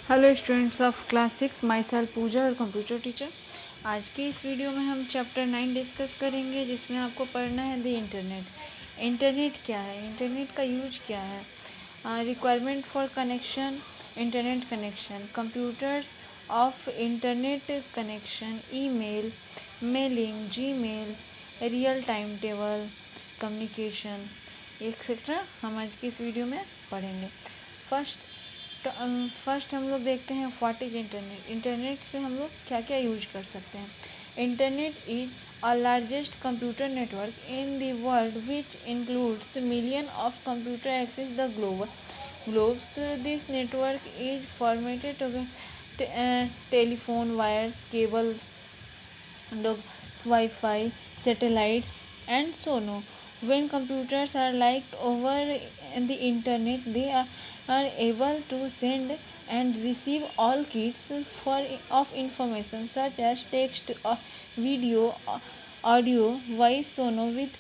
Hello students of class 6, myself Pooja और computer teacher. आज की इस वीडियो में हम चैप्टर 9 डिस्कस करेंगे, जिसमें आपको पढ़ना है द इंटरनेट। इंटरनेट क्या है, इंटरनेट का यूज क्या है, requirement for connection, internet connection, computers of internet connection, email, mailing, Gmail, real time table communication etcetera हम आज की इस वीडियो में पढ़ेंगे। फर्स्ट हम लोग देखते हैं व्हाट इज इंटरनेट। इंटरनेट से हम लोग क्या क्या यूज कर सकते हैं। Internet is a largest computer network in the world which includes million of computer access the globes. This network is formatted telephone wires, cable, Wi-Fi, satellites, and so on. When computers are linked over the internet, they are able to send and receive all kinds of information such as text, video, audio, voice, sono with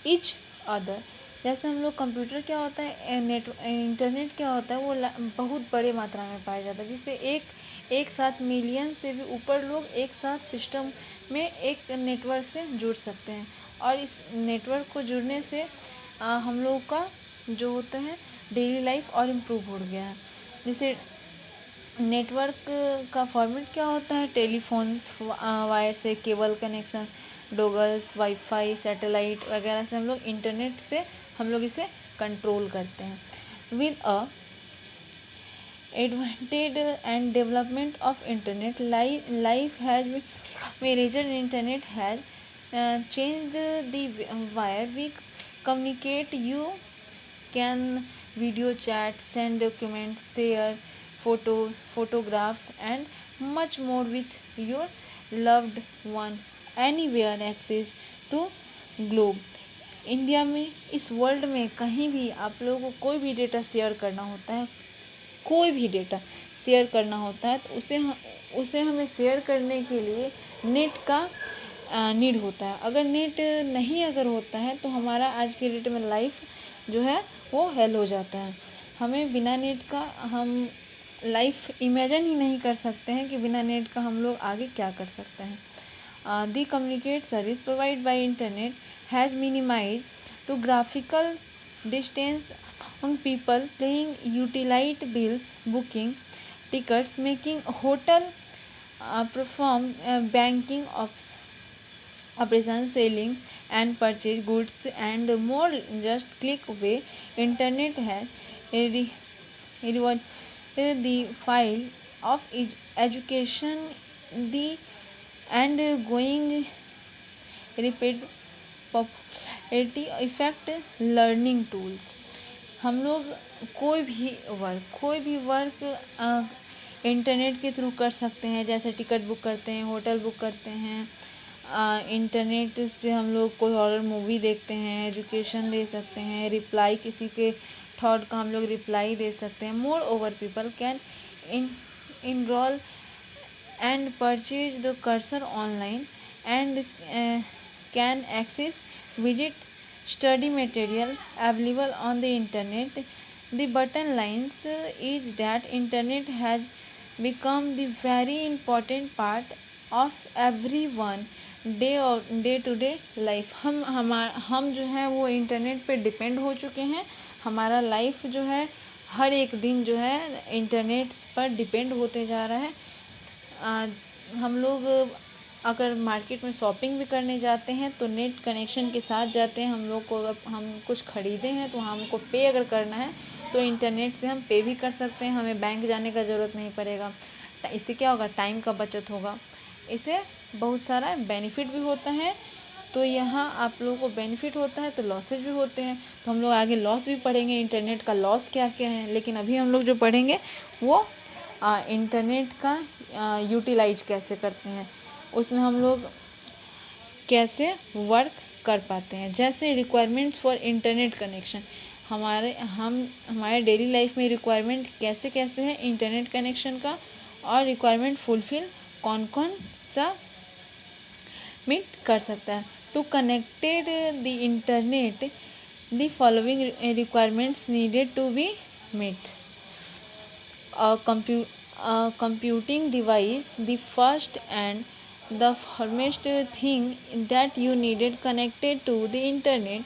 each other. जैसे हम लोग computer क्या होता है, internet क्या होता है, वो बहुत बड़े मात्रा में पाया जाता है, जिससे एक साथ मिलियन से भी ऊपर लोग एक साथ सिस्टम में एक नेटवर्क से जुड़ सकते हैं। और इस नेटवर्क को जुड़ने से हम लोगों का जो होता है डेली लाइफ और इम्प्रूव हो गया है। जैसे नेटवर्क का फॉर्मेट क्या होता है, टेलीफोन्स वायर से, केबल कनेक्शन, डोगल्स, वाईफाई, सैटेलाइट वगैरह से हम लोग इंटरनेट से हम लोग इसे कंट्रोल करते हैं। With a advantage and development of internet, life has major. Internet has changed the wire we communicate. You can video chat, send documents, share photographs and much more with your loved one anywhere. Access to globe, India में, इस world में कहीं भी आप लोगों को कोई भी डेटा शेयर करना होता है, कोई भी डेटा शेयर करना होता है, तो उसे हमें शेयर करने के लिए नेट का नीड होता है। अगर नेट नहीं अगर होता है तो हमारा आज के डेट में लाइफ जो है वो हेल हो जाता है। हमें बिना नेट का हम लाइफ इमेजिन ही नहीं कर सकते हैं कि बिना नेट का हम लोग आगे क्या कर सकते हैं। The communicate service provide by internet has minimize to graphical distance among people, paying utility bills, booking tickets, making hotel, perform banking operations, selling and purchase goods and more. Just click away. Internet has revolutionized the field of education, the and going rapid popularity affect learning tools. हम लोग कोई भी work internet के through कर सकते हैं। जैसे ticket book करते हैं, होटल बुक करते हैं, इंटरनेट पे हम लोग कोई हॉरर मूवी देखते हैं, एजुकेशन दे सकते हैं, रिप्लाई किसी के थॉट का हम लोग रिप्लाई दे सकते हैं। Moreover people can enroll and purchase the course online and can access visit study material available on the internet. The bottom lines is that internet has become the very important part of everyone day to day life. हम जो है वो internet पे depend हो चुके हैं। हमारा life जो है हर एक दिन जो है इंटरनेट पर डिपेंड होते जा रहा है। हम लोग अगर मार्केट में शॉपिंग भी करने जाते हैं तो नेट कनेक्शन के साथ जाते हैं। हम लोग को अगर हम कुछ ख़रीदे हैं तो हमको पे अगर करना है तो इंटरनेट से हम पे भी कर सकते हैं, हमें बैंक जाने का ज़रूरत नहीं पड़ेगा। इससे क्या होगा, टाइम का बचत होगा। इससे बहुत सारा बेनिफिट भी होता है। तो यहाँ आप लोगों को बेनिफिट होता है तो लॉसेज भी होते हैं, तो हम लोग आगे लॉस भी पढ़ेंगे, इंटरनेट का लॉस क्या क्या है। लेकिन अभी हम लोग जो पढ़ेंगे वो इंटरनेट का यूटिलाइज कैसे करते हैं, उसमें हम लोग कैसे वर्क कर पाते हैं। जैसे रिक्वायरमेंट फॉर इंटरनेट कनेक्शन, हमारे डेली लाइफ में रिक्वायरमेंट कैसे कैसे है इंटरनेट कनेक्शन का, और रिक्वायरमेंट फुलफिल कौन कौन सा मीट कर सकता है। To connected the internet the following requirements needed to be meet. a computing device, the first and the foremost thing that you needed connected to the internet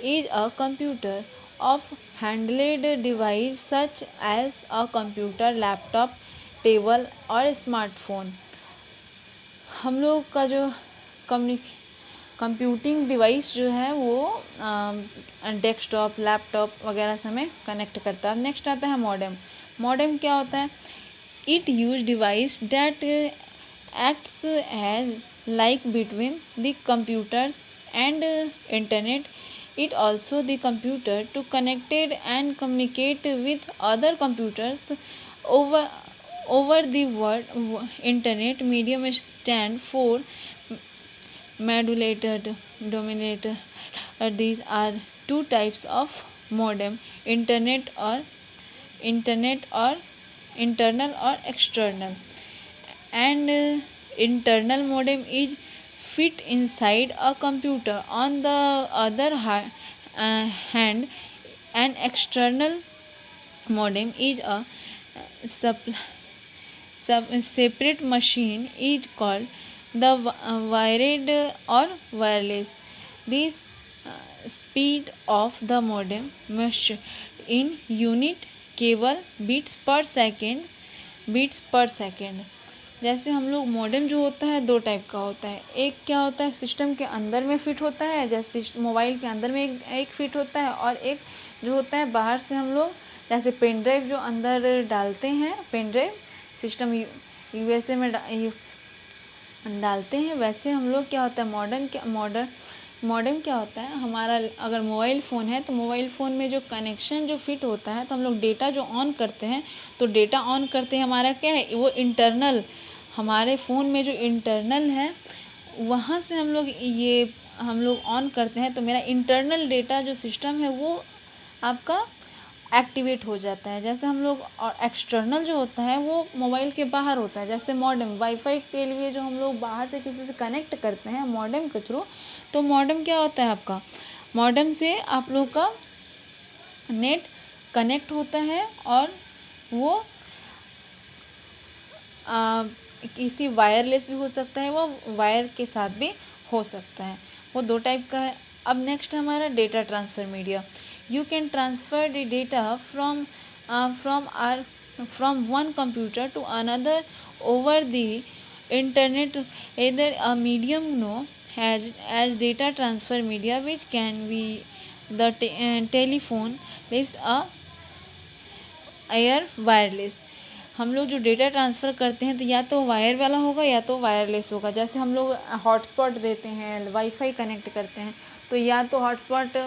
is a computer of handheld device such as a computer, laptop, table और smartphone. हम लोग का जो computing device जो है वो desktop, laptop वगैरह से हमें कनेक्ट करता है। नेक्स्ट आता है मॉडेम। मॉडेम क्या होता है? It use device that acts as like between the computers and internet. It also the computer to connected and communicate with other computers over the internet. Medium stand for modulated dominator. These are two types of modem: internet or internal or external. And internal modem is fit inside a computer. On the other hand, an external modem is a separate machine is called the wired or wireless. This speed of the modem measured in unit केवल beats पर second. जैसे हम लोग modem जो होता है दो type का होता है। एक क्या होता है, सिस्टम के अंदर में फिट होता है, जैसे मोबाइल के अंदर में एक फिट होता है, और एक जो होता है बाहर से हम लोग जैसे पेन ड्राइव जो अंदर डालते हैं, पेन ड्राइव सिस्टम यूएसए में डालते हैं, वैसे हम लोग क्या होता है मॉडेम क्या होता है, हमारा अगर मोबाइल फ़ोन है तो मोबाइल फ़ोन में जो कनेक्शन जो फिट होता है, तो हम लोग डेटा जो ऑन करते हैं, तो डेटा ऑन करते हैं हमारा क्या है, वो इंटरनल, हमारे फ़ोन में जो इंटरनल है वहाँ से हम लोग ऑन करते हैं, तो मेरा इंटरनल डेटा जो सिस्टम है वो आपका एक्टिवेट हो जाता है। जैसे हम लोग, और एक्सटर्नल जो होता है वो मोबाइल के बाहर होता है, जैसे मॉडेम वाईफाई के लिए जो हम लोग बाहर से किसी से कनेक्ट करते हैं मॉडेम के थ्रू, तो मॉडेम क्या होता है आपका, मॉडेम से आप लोग का नेट कनेक्ट होता है, और वो किसी वायरलेस भी हो सकता है, वो वायर के साथ भी हो सकता है, वो दो टाइप का है। अब नेक्स्ट हमारा data transfer media. You can transfer the data from one computer to another over the internet. Either a medium known as data transfer media, which can be the telephone, lives a air wireless. हम लोग जो data transfer करते हैं तो या तो wire वाला होगा या तो वायरलेस होगा। जैसे हम लोग हॉटस्पॉट देते हैं, वाईफाई कनेक्ट करते हैं, तो या तो हॉटस्पॉट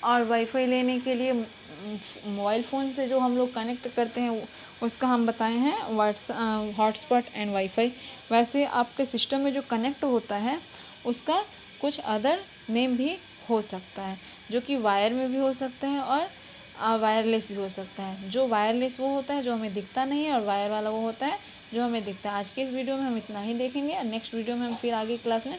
और वाईफाई लेने के लिए मोबाइल फ़ोन से जो हम लोग कनेक्ट करते हैं उसका हम बताए हैं हॉटस्पॉट एंड वाईफाई। वैसे आपके सिस्टम में जो कनेक्ट होता है उसका कुछ अदर नेम भी हो सकता है, जो कि वायर में भी हो सकता है और वायरलेस भी हो सकता है। जो वायरलेस वो होता है जो हमें दिखता नहीं है, और वायर वाला वो होता है जो हमें दिखता है। आज के इस वीडियो में हम इतना ही देखेंगे, और नेक्स्ट वीडियो में हम फिर आगे क्लास में